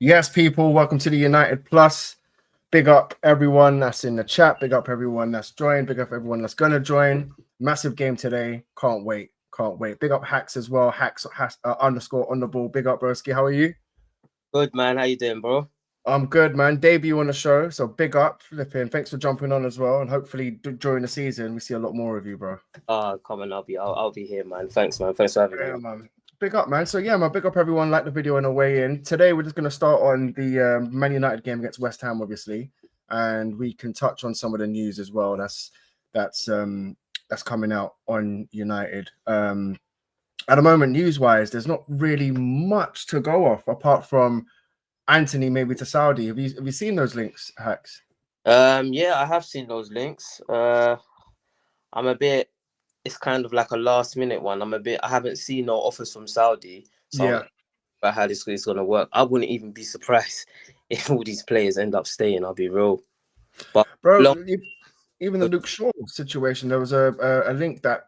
Yes, people, welcome to the United Plus. Big up everyone that's in the chat. Big up everyone that's joined. Big up everyone that's going to join. Massive game today. Can't wait. Can't wait. Big up Hacks as well. Hacks underscore on the ball. Big up, broski. How are you? Good, man. How you doing, bro? I'm good, man. Debut on the show. So big up, Flipping. Thanks for jumping on as well. And hopefully during the season, we see a lot more of you, bro. Come on, I'll be here, man. Thanks, man. Thanks for having me, Yeah, man. man. Big up, man. So yeah, man. Big up everyone. Like the video on the way in. Today we're just gonna start on the Man United game against West Ham, obviously, and we can touch on some of the news as well. That's coming out on United. At the moment, news-wise, there's not really much to go off apart from Anthony maybe to Saudi. Have you seen those links, Hacks? Yeah, I have seen those links. I'm a bit. It's kind of like a last minute one. I haven't seen no offers from Saudi, so I'm Yeah, not sure about how this is gonna work. I wouldn't even be surprised if all these players end up staying. I'll be real, but bro. long. Even the Luke Shaw situation, there was a link that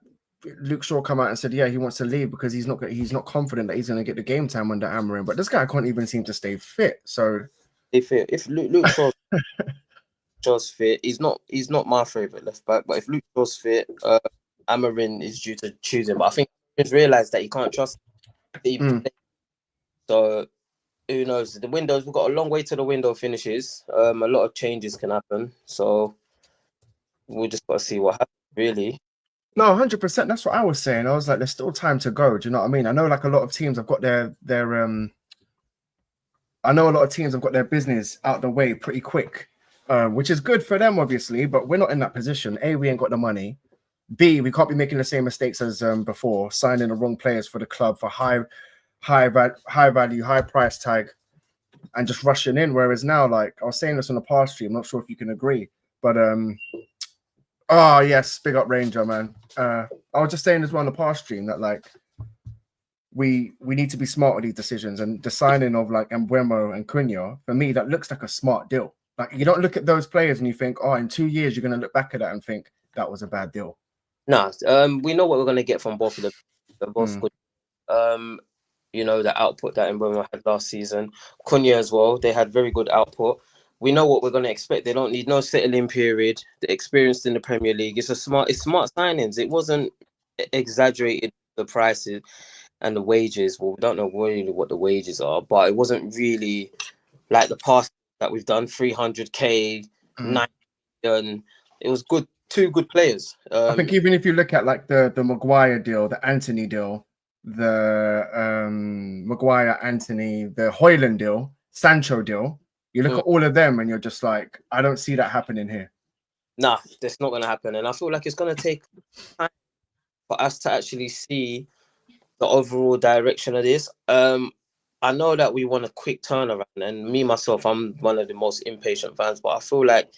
Luke Shaw come out and said, yeah, he wants to leave because he's not confident that he's going to get the game time under Amorim. But this guy can't even seem to stay fit. So If Luke Shaw's fit, he's not my favorite left back. But if Luke Shaw's fit, Amorim is due to choose him. But I think he's realised that he can't trust him. So who knows? We've got a long way to the window finishes. A lot of changes can happen. So we just got to see what happens, really. no, 100%. That's what I was saying. I was like, there's still time to go. Do you know what I mean? I know like a lot of teams have got I know a lot of teams have got their business out the way pretty quick, which is good for them, obviously. But we're not in that position. A, we ain't got the money. B, we can't be making the same mistakes as before, signing the wrong players for the club for high value, high price tag, and just rushing in. Whereas now, like I was saying this on the past stream, I'm not sure if you can agree, but oh yes, big up Ranger, man. I was just saying as well on the past stream that like we need to be smart with these decisions, and the signing of like Embuemo and Cunha, for me, that looks like a smart deal. Like you don't look at those players and you think, oh, in 2 years you're gonna look back at that and think that was a bad deal. Nah, we know what we're gonna get from both of them. They're both good. The output that Mbeumo had last season, Cunha as well. They had very good output. We know what we're gonna expect. They don't need no settling period. They're experienced in the Premier League. It's smart signings. It wasn't exaggerated, the prices and the wages. Well, we don't know really what the wages are, but it wasn't really like the past that we've done. 300K, 9 million. It was good. Two good players. I think even if you look at like the Maguire deal, the Anthony deal, the Maguire, Anthony, the Hoyland deal, Sancho deal, you look at all of them and you're just like, I don't see that happening here. Nah, that's not going to happen. And I feel like it's going to take time for us to actually see the overall direction of this. I know that we want a quick turnaround, and me, myself, I'm one of the most impatient fans, but I feel like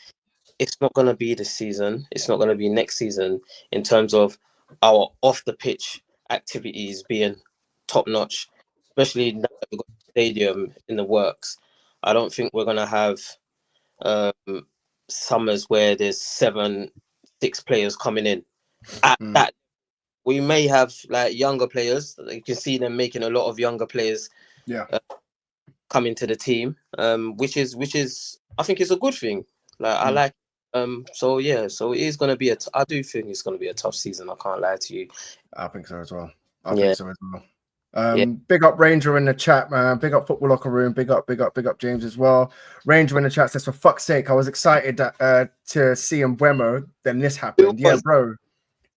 it's not going to be this season. It's not going to be next season in terms of our off the pitch activities being top notch, especially now that we've got the stadium in the works. I don't think we're going to have summers where there's 6 players coming in. At that, we may have like younger players. You can see them making a lot of younger players coming to the team, which is I think it's a good thing. Like I like. So yeah, so it is going to be I do think it's going to be a tough season. I can't lie to you. I think so as well. Big up Ranger in the chat, man. Big up Football Locker Room. Big up James as well. Ranger in the chat says, for fuck's sake, I was excited to see Mbeumo. Then this happened. Yeah, bro.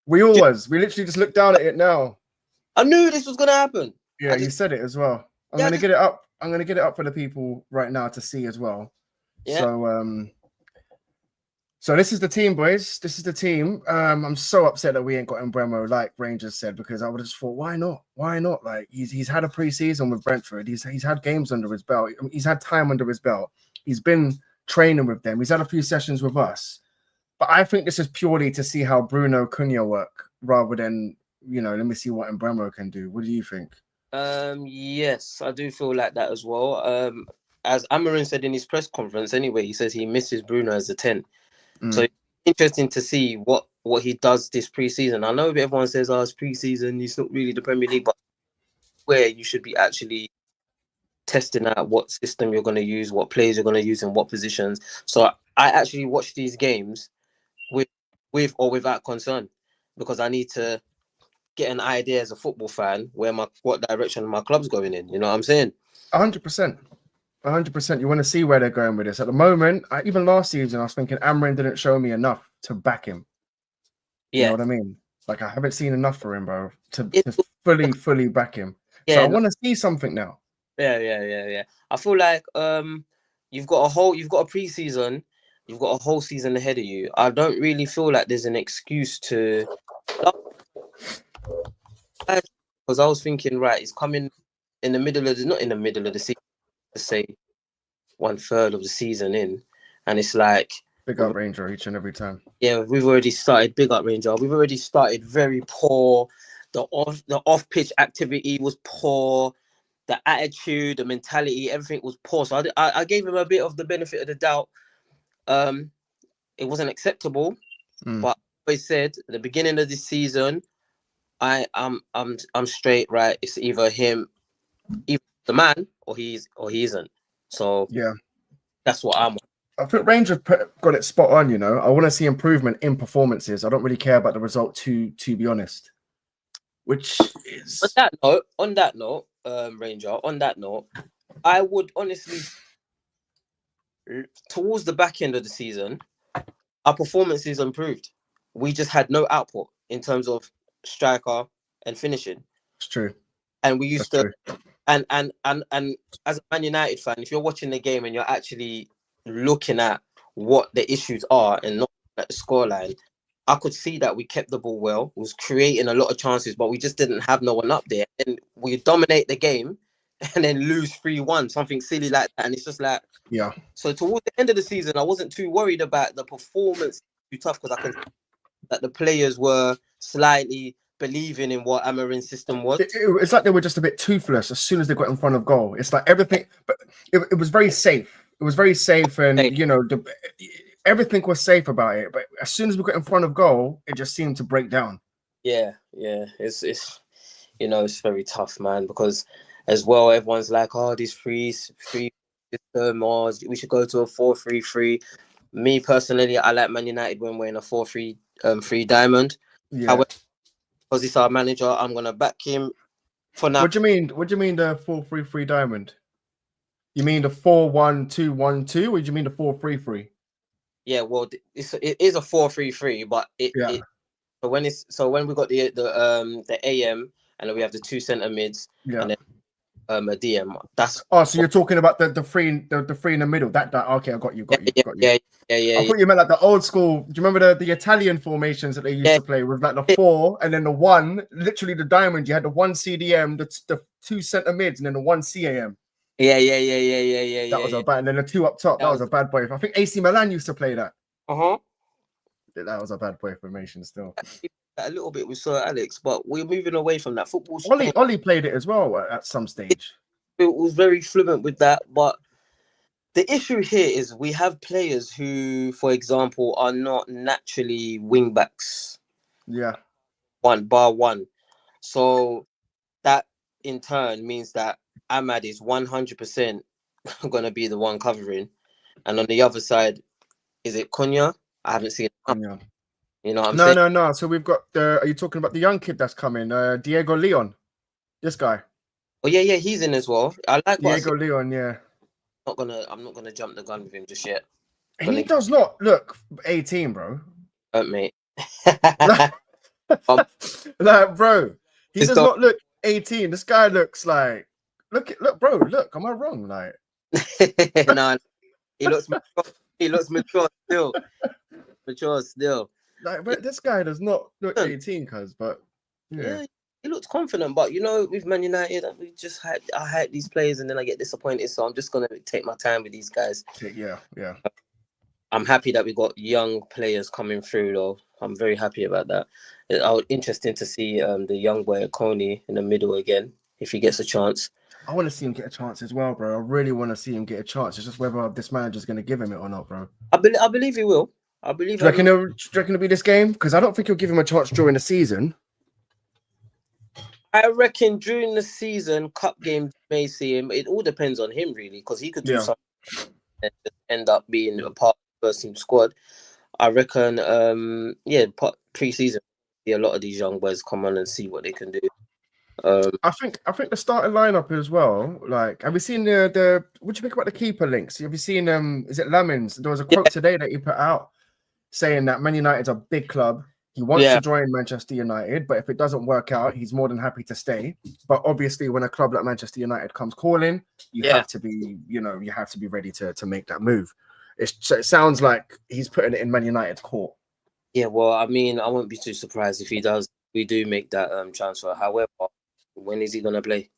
We literally just looked down at it now. I knew this was going to happen. Yeah, you said it as well. I'm going to get it up. I'm going to get it up for the people right now to see as well. Yeah. So this is the team, boys. This is the team. I'm so upset that we ain't got Mbeumo, like Rangers said, because I would have just thought, why not? Why not? Like he's had a preseason with Brentford. He's had games under his belt. He's had time under his belt. He's been training with them. He's had a few sessions with us. But I think this is purely to see how Bruno Cunha work, rather than let me see what Mbeumo can do. What do you think? Yes, I do feel like that as well. As Amorim said in his press conference, anyway, he says he misses Bruno as a 10. So it's interesting to see what he does this preseason. I know everyone says, "Oh, it's preseason. It's not really the Premier League," but where you should be actually testing out what system you're going to use, what players you're going to use in what positions. So I actually watch these games with or without concern, because I need to get an idea as a football fan what direction my club's going in. You know what I'm saying? 100%. 100%. You want to see where they're going with this. At the moment, even last season, I was thinking Amorim didn't show me enough to back him. You know what I mean? Like, I haven't seen enough for him, bro, to fully back him. So I want to see something now. Yeah. I feel like you've got a pre-season, you've got a whole season ahead of you. I don't really feel like there's an excuse to, because I was thinking, right, it's coming in the middle of not in the middle of the season, let's say 1/3 of the season in, and it's like big up Ranger each and every time. Yeah, we've already started. Big up Ranger. We've already started very poor. The off pitch activity was poor. The attitude, the mentality, everything was poor. So I gave him a bit of the benefit of the doubt. It wasn't acceptable, but I said at the beginning of this season, I'm straight, right. It's either him, either the man, or he isn't. So yeah, that's what I'm. I think Rangers got it spot on. You know, I want to see improvement in performances. I don't really care about the result, to be honest. Which is on that note, Ranger. On that note, I would honestly, towards the back end of the season, our performances improved. We just had no output in terms of striker and finishing. It's true. And we used to, and as a Man United fan, if you're watching the game and you're actually looking at what the issues are and not at the scoreline, I could see that we kept the ball well, was creating a lot of chances, but we just didn't have no one up there. And we dominate the game and then lose 3-1, something silly like that. And it's just like, yeah. So towards the end of the season, I wasn't too worried about the performance too tough, because I can see that the players were slightly believing in what Amorim's system was. It's like they were just a bit toothless as soon as they got in front of goal. It's like everything, but it was very safe. It was very safe, and you know, everything was safe about it. But as soon as we got in front of goal, it just seemed to break down. Yeah. It's you know, it's very tough, man, because as well, everyone's like, oh, this free system, or we should go to a 4-3-3. Me personally, I like Man United when we're in a 4-3-3 diamond. Yeah. However, because it's our manager, I'm gonna back him for now. What do you mean? What do you mean the 4-3-3 diamond? You mean the 4-1-2-1-2, or do you mean the 4-3-3? Yeah, well, it is a 4-3-3, but so when we got the AM, and then we have the two centre mids, and then a DM. That's so you're talking about the three in the middle. That okay, I got you. Yeah. I thought you meant like the old school. Do you remember the Italian formations that they used to play with, like the 4 and then the 1, literally the diamond? You had the 1 CDM, the 2 centre mids, and then the 1 CAM. Yeah. That was a bad, and then the 2 up top. That was a bad boy. I think AC Milan used to play that. That was a bad boy formation still. A little bit with Sir Alex, but we're moving away from that. Football. Ollie played it as well at some stage. It was very fluent with that, but the issue here is we have players who, for example, are not naturally wing backs. Yeah. Bar one. So that in turn means that Ahmad is 100% going to be the one covering. And on the other side, is it Konya? I haven't seen Konya. You know what I'm saying? No. So we've got are you talking about the young kid that's coming? Diego Leon. This guy. Oh yeah, he's in as well. I like Diego Leon, yeah. I'm not gonna jump the gun with him just yet. He does not look 18, bro. Don't mate. Like, bro, he does not look 18. This guy looks like look, bro, look, am I wrong? Like no, he looks mature still. Mature still. Like, but this guy does not look 18, cuz, but yeah. He looks confident, but you know, with Man United, I hype these players and then I get disappointed. So I'm just gonna take my time with these guys. Yeah. I'm happy that we got young players coming through, though. I'm very happy about that. Interesting to see the young boy Coney in the middle again, if he gets a chance. I want to see him get a chance as well, bro. I really want to see him get a chance. It's just whether this manager's going to give him it or not, bro. I believe he will. Do you reckon it'll be this game? Because I don't think he'll give him a chance during the season. I reckon during the season, cup games may see him. It all depends on him, really, because he could do something and just end up being a part of the first team squad. I reckon, pre-season, see a lot of these young boys come on and see what they can do. I think the starting lineup as well. Like, have you seen the what do you think about the keeper links? Have you seen is it Lamins? There was a quote today that he put out saying that Man United's a big club. He wants to join Manchester United, but if it doesn't work out, he's more than happy to stay. But obviously, when a club like Manchester United comes calling, you have to be, you have to be ready to make that move. It sounds like he's putting it in Man United's court. Yeah, well, I mean, I wouldn't be too surprised if he does. We do make that transfer. However, when is he gonna play?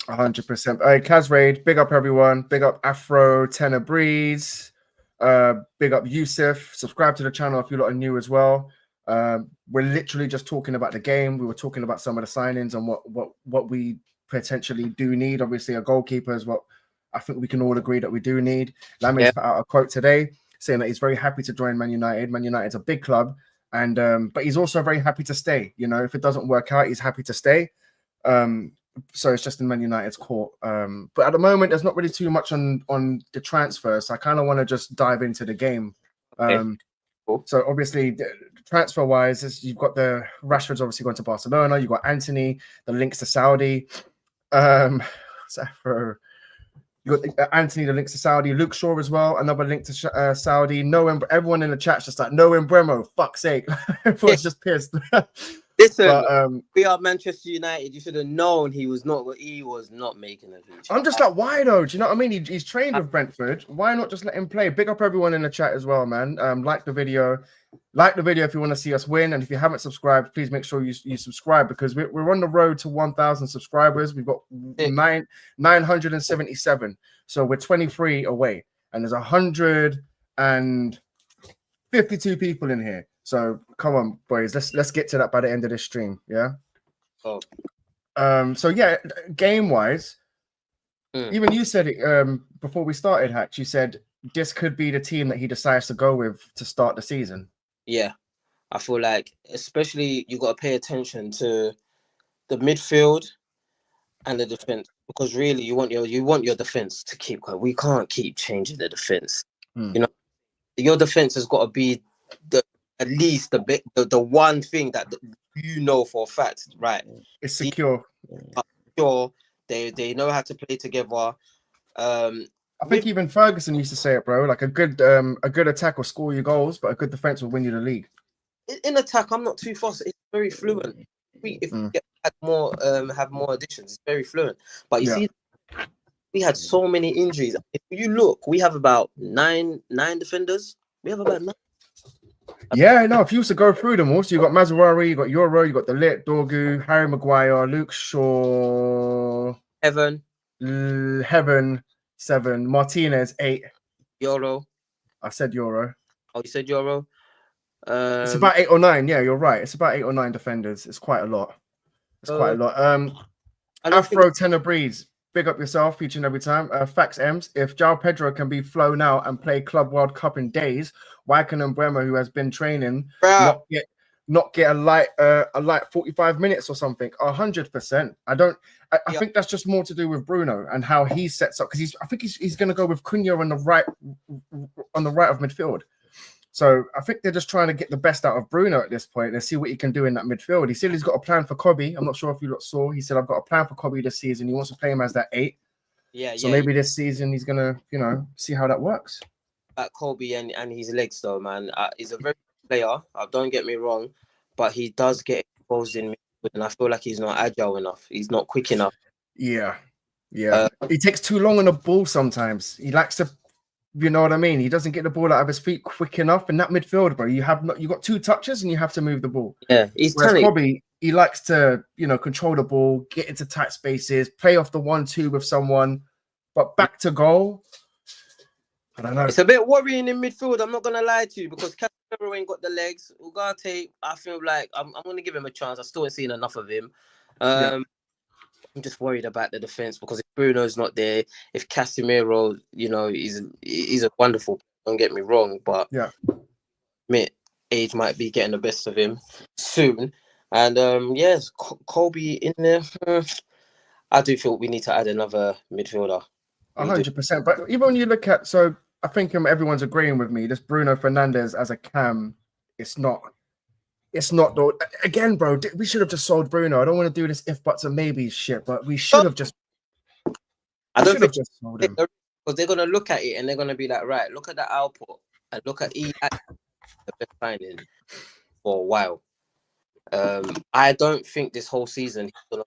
100%. Hey, Kaz Raid, big up everyone. Big up Afro, Tenor Breeze. Big up Yusuf. Subscribe to the channel if you lot are new as well. We're literally just talking about the game. We were talking about some of the signings and what we potentially do need. Obviously, a goalkeeper is what I think we can all agree that we do need. Lamins put out a quote today saying that he's very happy to join Man United. Man United's a big club, and but he's also very happy to stay. If it doesn't work out, he's happy to stay. So it's just in Man United's court. But at the moment, there's not really too much on the transfer. So I kind of want to just dive into the game. Cool. So obviously, transfer-wise, you've got the Rashford's obviously going to Barcelona. You've got Anthony, the links to Saudi. You got Anthony, the links to Saudi. Luke Shaw as well, another link to Saudi. Everyone in the chat's just like, no Embremo, fuck's sake. Everyone's just pissed. Listen, but, we are Manchester United. You should have known he was not making a feature. I'm just like, why though? Do you know what I mean? He's trained with Brentford. Why not just let him play? Big up everyone in the chat as well, man. Like the video if you want to see us win. And if you haven't subscribed, please make sure you subscribe, because we're on the road to 1,000 subscribers. We've got 977. So we're 23 away. And there's 152 people in here. So come on, boys, let's get to that by the end of this stream. Yeah. Oh. So yeah, game wise, even you said it before we started, Hatch. You said this could be the team that he decides to go with to start the season. Yeah, I feel like especially you got to pay attention to the midfield and the defense, because really you want your defense to keep going. We can't keep changing the defense. Your defense has got to be at least the one thing that for a fact, right? It's secure. Sure, they know how to play together. I think even Ferguson used to say it, bro. Like a good attack will score you goals, but a good defense will win you the league. In attack, I'm not too fussed. It's very fluent. If we get more, have more additions, it's very fluent. But you see, we had so many injuries. If you look, we have about nine defenders. We have about 9. Yeah, no, if you used to go through them all, so you got Mazzuari, you got Euro, you got the Lit, Dorgu, Harry Maguire, Luke Shaw, Heaven, 7, Martinez 8. Euro. I said Euro. Oh, you said Euro? It's about 8 or 9. Yeah, you're right. It's about 8 or 9 defenders. It's quite a lot. Afro Tenor Breeze, big up yourself each and every time. Fax M's. If João Pedro can be flown out and play Club World Cup in days, why can Mbeumo, who has been training, not get a light 45 minutes or something? 100%. I think that's just more to do with Bruno and how he sets up, because I think he's going to go with Cunha on the right of midfield. So I think they're just trying to get the best out of Bruno at this point and see what he can do in that midfield. He said he's got a plan for Kobe. I'm not sure if you lot saw. He said, I've got a plan for Kobe this season. He wants to play him as that 8. So maybe this season he's going to, see how that works. At Kobe and his legs, though, man. He's a very good player. Don't get me wrong, but he does get exposed in midfield, and I feel like he's not agile enough. He's not quick enough. Yeah. He takes too long on the ball sometimes. He likes to, you know what I mean? He doesn't get the ball out of his feet quick enough in that midfield, bro. You got 2 touches and you have to move the ball. Yeah, whereas Kobe, he likes to, control the ball, get into tight spaces, play off the 1-2 with someone, but back to goal. I don't know. It's a bit worrying in midfield. I'm not gonna lie to you, because Casemiro ain't got the legs. Ugarte, I feel like I'm gonna give him a chance. I still ain't seen enough of him. I'm just worried about the defense, because if Bruno's not there, if Casemiro, he's a wonderful. Don't get me wrong, but age might be getting the best of him soon. And yes, Kobe in there. I do feel we need to add another midfielder. We do. 100%. But even when you look at, so I think everyone's agreeing with me. This Bruno Fernandes as a cam, it's not. It's not though. Again, bro, we should have just sold Bruno. I don't want to do this if buts and maybe shit, but we should have just. I don't think just sold him because they're gonna look at it and they're gonna be like, right, look at the output and look at the best signing for a while. I don't think this whole season he's gonna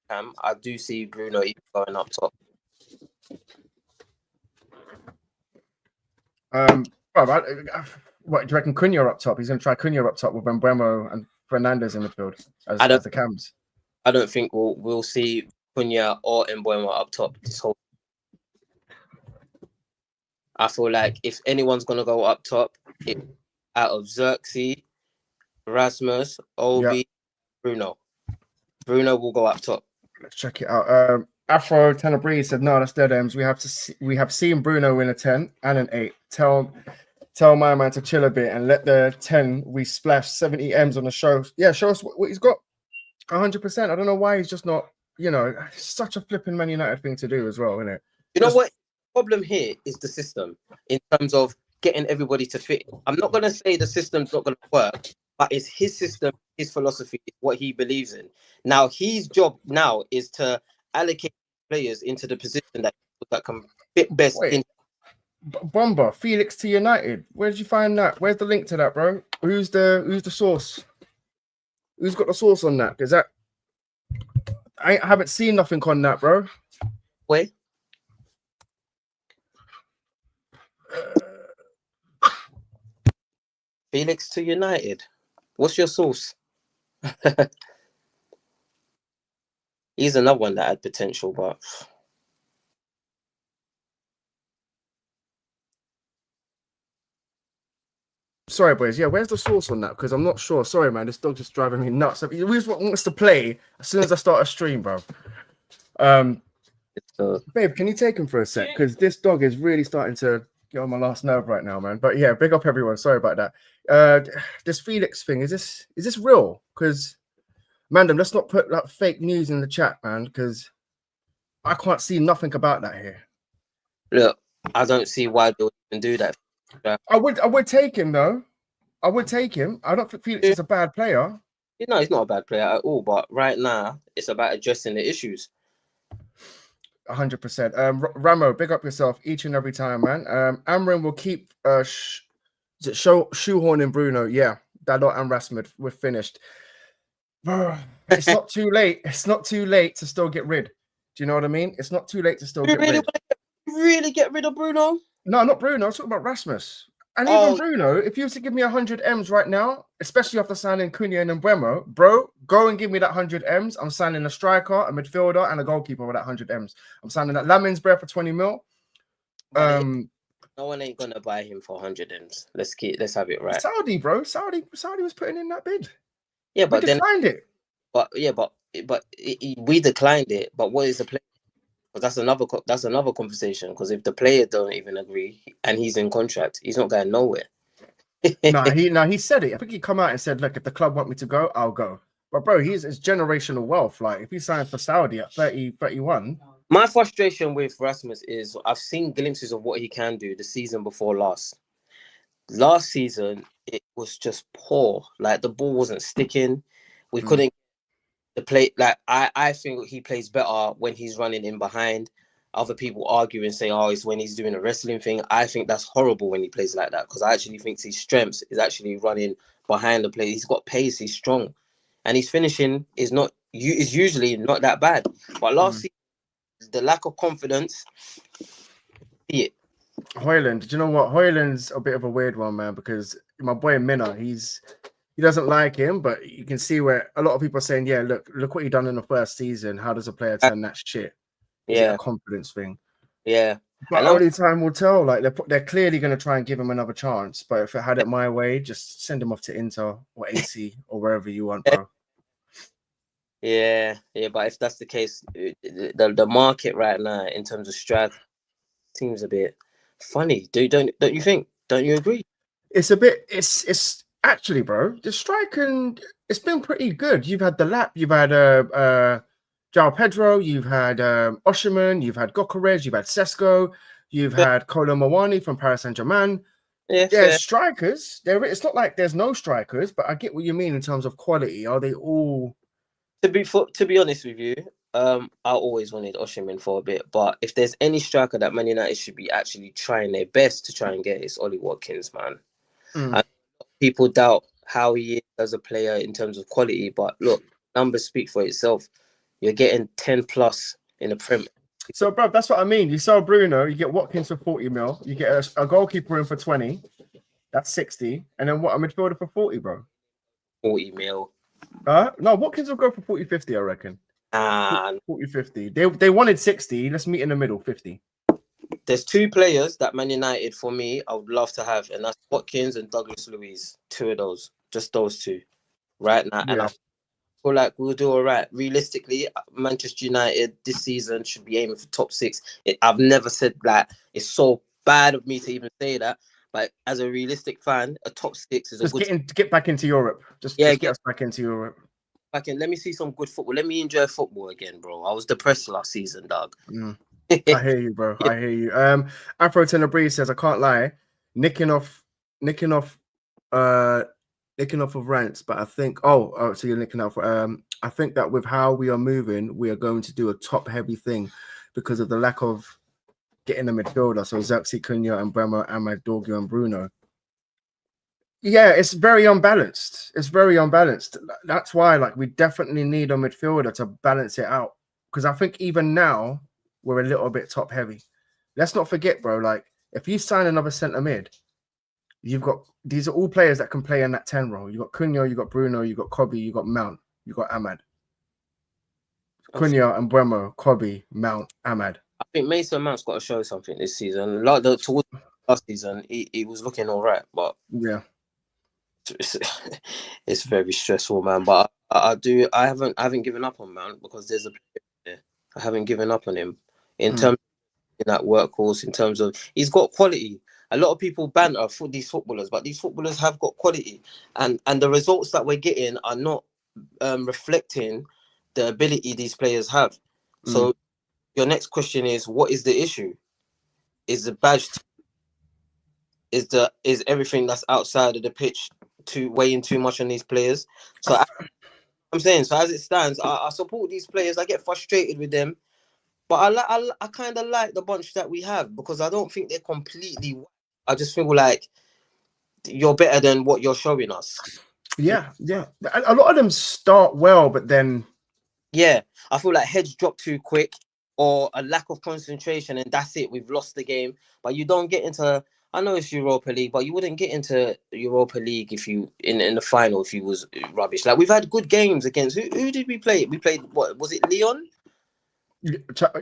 cam. I do see Bruno even going up top. Bro, what do you reckon? Cunha up top? He's going to try Cunha up top with Mbeumo and Fernandes in midfield as the cams. I don't think we'll see Cunha or Mbeumo up top this whole. I feel like if anyone's going to go up top, out of Xerxes, Rasmus, Obi, Bruno will go up top. Let's check it out. Afro Tenebris said, "No, that's dead ends. We have seen Bruno win a 10 and an 8. Tell my man to chill a bit and let the 10 we splash 70 M's on the show. Yeah, show us what he's got. 100%. I don't know why he's just not. Such a flipping Man United thing to do as well, isn't it? You know what? The problem here is the system in terms of getting everybody to fit. I'm not going to say the system's not going to work, but it's his system, his philosophy, what he believes in. Now, his job now is to allocate players into the position that can fit best in. Bomber, Felix to United. Where did you find that? Where's the link to that, bro? Who's the source? Who's got the source on that? Because I haven't seen nothing on that, bro. Wait. Felix to United. What's your source? He's another one that had potential, but sorry, boys. Yeah, where's the source on that? Because I'm not sure. Sorry, man. This dog's just driving me nuts. He always wants to play as soon as I start a stream, bro. Babe, can you take him for a sec? Because this dog is really starting to get on my last nerve right now, man. But yeah, big up everyone. Sorry about that. This Felix thing, is this real? Because Mandem, let's not put that fake news in the chat, man, because I can't see nothing about that here. Look, I don't see why they would even do that. I would take him though. I would take him. I don't think Felix is a bad player. No, he's not a bad player at all. But right now, it's about addressing the issues. 100%. Ramo, big up yourself each and every time, man. Amorim will keep shoehorning Bruno. Yeah, Dalot and Rasmus, we're finished. It's not too late. It's not too late to still get rid. Do you know what I mean? It's not too late to still get rid. Really get rid of Bruno? No, not Bruno. I'm talking about Rasmus. And even Bruno, if you were to give me 100 M's right now, especially after signing Cunha and Mbeumo, bro, go and give me that 100 M's. I'm signing a striker, a midfielder, and a goalkeeper with that 100 M's. I'm signing that Laminsberg for 20 mil. No one ain't gonna buy him for 100 M's. Let's have it right. Saudi, bro. Saudi was putting in that bid. Yeah, but we declined it. But we declined it. But what is the play? Because that's another conversation. Because if the player don't even agree and he's in contract, he's not going nowhere. he said it. I think he come out and said, "Look, if the club want me to go, I'll go." But bro, it's generational wealth. Like if he signs for Saudi at 30, 31. My frustration with Rasmus is I've seen glimpses of what he can do the season before last. Last season, it was just poor. Like the ball wasn't sticking. We couldn't. The play, like I think he plays better when he's running in behind. Other people argue and say, "Oh, it's when he's doing a wrestling thing." I think that's horrible when he plays like that because I actually think his strengths is actually running behind the play. He's got pace, he's strong, and his finishing is usually not that bad. But last season, the lack of confidence. See it. Hoyland, do you know what? Hoyland's a bit of a weird one, man, because my boy Minna, he doesn't like him, but you can see where a lot of people are saying, yeah, look what he done in the first season. How does a player turn that shit? Is it a confidence thing? Yeah. But only time will tell. Like they're clearly going to try and give him another chance. But if I had it my way, just send him off to Inter or AC or wherever you want, bro. Yeah. But if that's the case, the market right now in terms of strike seems a bit funny. Don't you think? Don't you agree? It's a bit. It's Actually, bro, the striking, it's been pretty good. You've had the lap, you've had João Pedro, you've had Osherman, you've had Gokares, you've had Sesko, you've had Kolo Muani from Paris Saint-Germain. Yeah, There's fair. strikers. It's not like there's no strikers, but I get what you mean in terms of quality. Are they all? To be honest with you, I always wanted Osimhen for a bit, but if there's any striker that Man United should be actually trying their best to try and get, it's Ollie Watkins, man. And people doubt how he is as a player in terms of quality, but look, numbers speak for itself. You're getting 10 plus in the Premier. So, bro, that's what I mean. You sell Bruno, you get Watkins for 40 mil, you get a goalkeeper in for 20, that's 60, and then what, a midfielder for 40, bro? 40 mil. No, Watkins will go for 40, 50, I reckon. And 40, 50. They wanted 60. Let's meet in the middle, 50. there's two players that Man United, for me, I would love to have, and that's Watkins and Douglas Luiz. Two of those. Just those two. Right now. Yeah. And I feel like we'll do all right. Realistically, Manchester United this season should be aiming for top 6. I've never said that. It's so bad of me to even say that. But as a realistic fan, a top 6 is a good... Get back into Europe. Just get us back into Europe. Let me see some good football. Let me enjoy football again, bro. I was depressed last season, dog. I hear you, bro. I hear you. Afro Tenebris says, I can't lie, nicking off of rants, but I think so you're nicking off. I think that with how we are moving, we are going to do a top heavy thing because of the lack of getting a midfielder. So Xerxes, Cunha, and Bremer, Ahmad, Dorgu, and Bruno. Yeah, it's very unbalanced. That's why, like, we definitely need a midfielder to balance it out. Because I think even now we're a little bit top heavy. Let's not forget, bro. Like, if you sign another centre mid, these are all players that can play in that 10 role. You got Cunha, you got Bruno, you got Kobe, you got Mount, you got Ahmad. Cunha and Bremer, Kobe, Mount, Ahmad. I think Mason Mount's got to show something this season. Like towards last season, he was looking all right, but yeah, it's very stressful, man. But I haven't given up on Mount because there's a player there. I haven't given up on him in terms of that workhorse. In terms of he's got quality. A lot of people banter for these footballers, but these footballers have got quality, and the results that we're getting are not reflecting the ability these players have. So your next question is, what is the issue? Is the badge? Is everything that's outside of the pitch weighing too much on these players? So I'm saying, so as it stands, I support these players. I get frustrated with them, but I kind of like the bunch that we have because I don't think they're completely. I just feel like you're better than what you're showing us. Yeah. A lot of them start well, but then I feel like heads drop too quick or a lack of concentration, and that's it. We've lost the game. But you don't get into. I know it's Europa League, but you wouldn't get into Europa League if you in the final if you was rubbish. Like we've had good games against who did we play? We played what was it? Leon?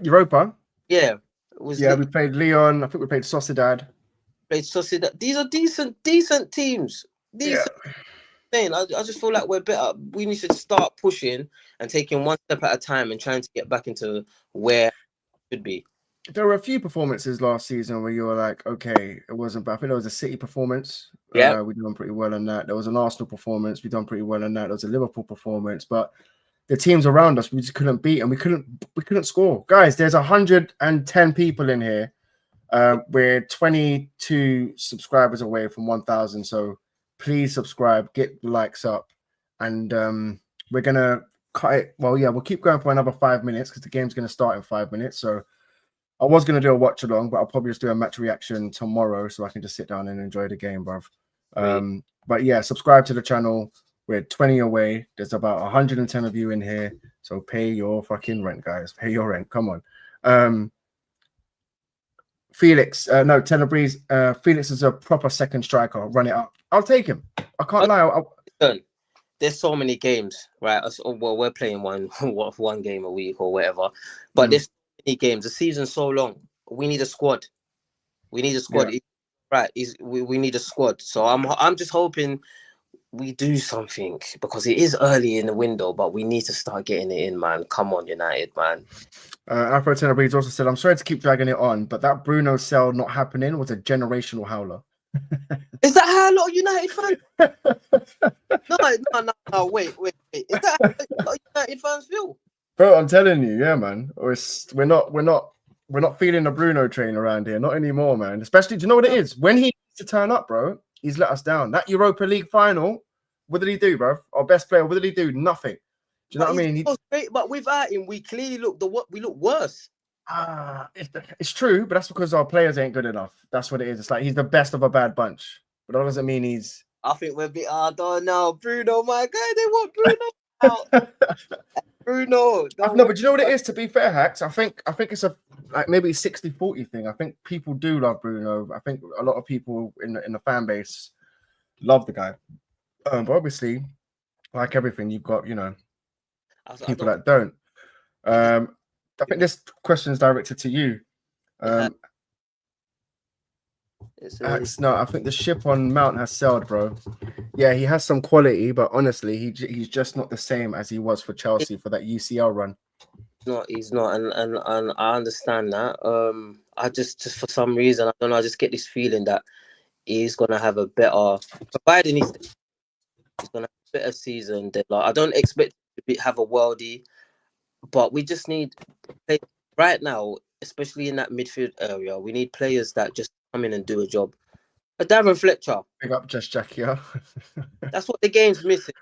Europa. Yeah, we played Leon. I think we played Sociedad. These are decent teams. I just feel like we're better. We need to start pushing and taking one step at a time and trying to get back into where it should be. There were a few performances last season where you were like, okay, it wasn't bad. I think there was a City performance. Yeah, we done pretty well on that. There was an Arsenal performance. We done pretty well on that. There was a Liverpool performance, but the teams around us we just couldn't beat, and we couldn't score. Guys, there's 110 people in here. We're 22 subscribers away from 1,000. So please subscribe, get the likes up, and we're gonna cut it. Well, yeah, we'll keep going for another 5 minutes because the game's gonna start in 5 minutes. So I was gonna do a watch along, but I'll probably just do a match reaction tomorrow so I can just sit down and enjoy the game, bruv. But yeah, subscribe to the channel. We're 20 away. There's about 110 of you in here. So pay your fucking rent, guys. Pay your rent. Come on. Felix, no, Tenebris. Felix is a proper second striker. Run it up. I'll take him. I can't lie. There's so many games, right? Well, we're playing one game a week or whatever, but there's so many games. The season's so long. We need a squad. Yeah. Right? We need a squad. So I'm just hoping we do something because it is early in the window, but we need to start getting it in, man. Come on, United, man. Afro Tenebris also said, I'm sorry to keep dragging it on, but that Bruno sell not happening was a generational howler. Is that how a lot of United fans? No. Wait. Is that how a lot of United fans feel? Bro, I'm telling you, yeah, man. We're not feeling the Bruno train around here, not anymore, man. Especially, do you know what it is? When he needs to turn up, bro, he's let us down. That Europa League final, what did he do, bro? Our best player, what did he do? Nothing. Do you know what I mean? Great, but without him, we clearly look worse. It's true, but that's because our players ain't good enough. That's what it is. It's like he's the best of a bad bunch, but that doesn't mean he's. I think we're a bit hard on now. Bruno, my guy, they want Bruno out. Bruno. No, but you know what it is, to be fair, Hacks? I think it's a maybe 60-40 thing. I think people do love Bruno. I think a lot of people in the fan base love the guy. But obviously, like everything, you've got, people that don't. I think this question is directed to you. No, I think the ship on Mount has sailed, bro. Yeah, he has some quality, but honestly, he's just not the same as he was for Chelsea for that UCL run. He's not, and I understand that. I just for some reason, I don't know, I just get this feeling that he's gonna have a better, providing he's gonna have a better season. I don't expect to have a worldie, but we just need right now, especially in that midfield area, we need players that just come in and do a job. A Darren Fletcher. Big up just Jackie. Yeah. That's what the game's missing.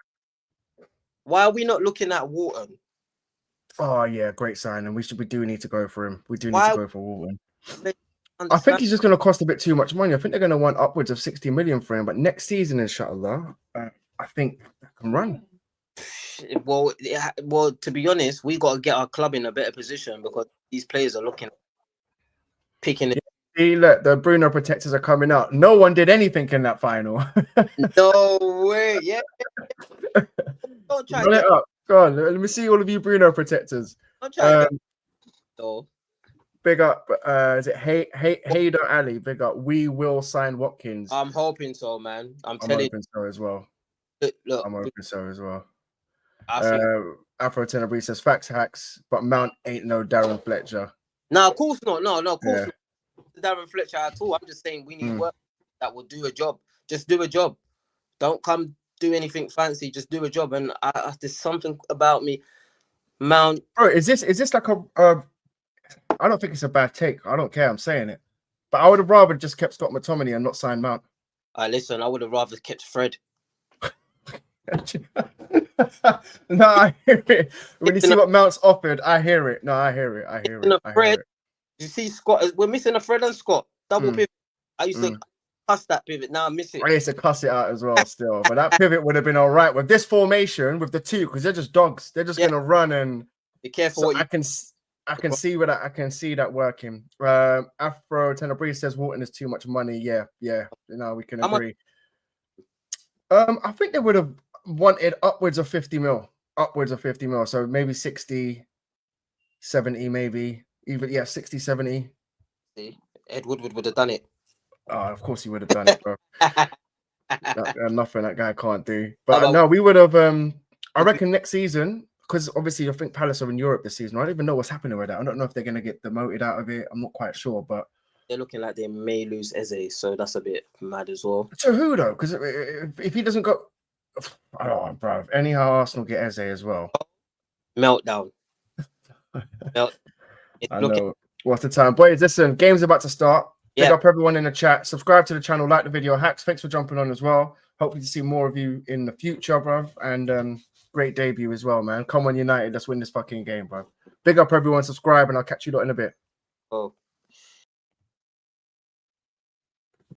Why are we not looking at Wharton? Oh yeah, great signing. We do need to go for him. We do need to go for Wharton. I think he's just going to cost a bit too much money. I think they're going to want upwards of 60 million for him. But next season, inshallah, I think that can run. Well, to be honest, we got to get our club in a better position because these players are picking it. See, look, the Bruno protectors are coming out. No one did anything in that final. No way. Yeah. Don't try Run it up. Go on. Let me see all of you Bruno protectors. Don't try Big up. Is it Hayder Ali? Big up. We will sign Watkins. I'm hoping so, man. I'm hoping so as well. Look, I'm hoping so as well. Afro Tenebris says facts Hacks, but Mount ain't no Darren Fletcher. No, of course not. No, of course not. Darren Fletcher at all. I'm just saying we need work that will do a job. Just do a job. Don't come do anything fancy. Just do a job. And there's something about me, Mount. Bro, is this like a? I don't think it's a bad take. I don't care. I'm saying it, but I would have rather just kept Scott McTominay and not signed Mount. Listen, I would have rather kept Fred. No, I hear it. When you see what Mount's offered, I hear it. No, I hear it. Fred. You see, Scott, we're missing a Fred and Scott. Double pivot. I used to cuss that pivot. Now I miss it. I used to cuss it out as well still. But that pivot would have been all right with this formation, with the two, because they're just dogs. They're just going to run and... Be careful. So I can see that working. Afro Tenebris says Wharton is too much money. Yeah. We can agree. I think they would have wanted upwards of 50 mil. So maybe 60, 70 maybe. Even 60, 70. See, Ed Woodward would have done it. Oh, of course he would have done it, bro. Nothing that guy can't do. But no, we would have. I reckon next season, because obviously I think Palace are in Europe this season. I don't even know what's happening with that. I don't know if they're going to get demoted out of it. I'm not quite sure, but they're looking like they may lose Eze, so that's a bit mad as well. So who though? Because if he doesn't go, bro. Anyhow, Arsenal get Eze as well. Meltdown. I know. What's the time? Boys, listen, game's about to start. Pick up everyone in the chat. Subscribe to the channel, like the video. Hacks, thanks for jumping on as well. Hopefully to see more of you in the future, bro. And great debut as well, man. Come on, United. Let's win this fucking game, bro. Big up everyone. Subscribe, and I'll catch you lot in a bit. Oh.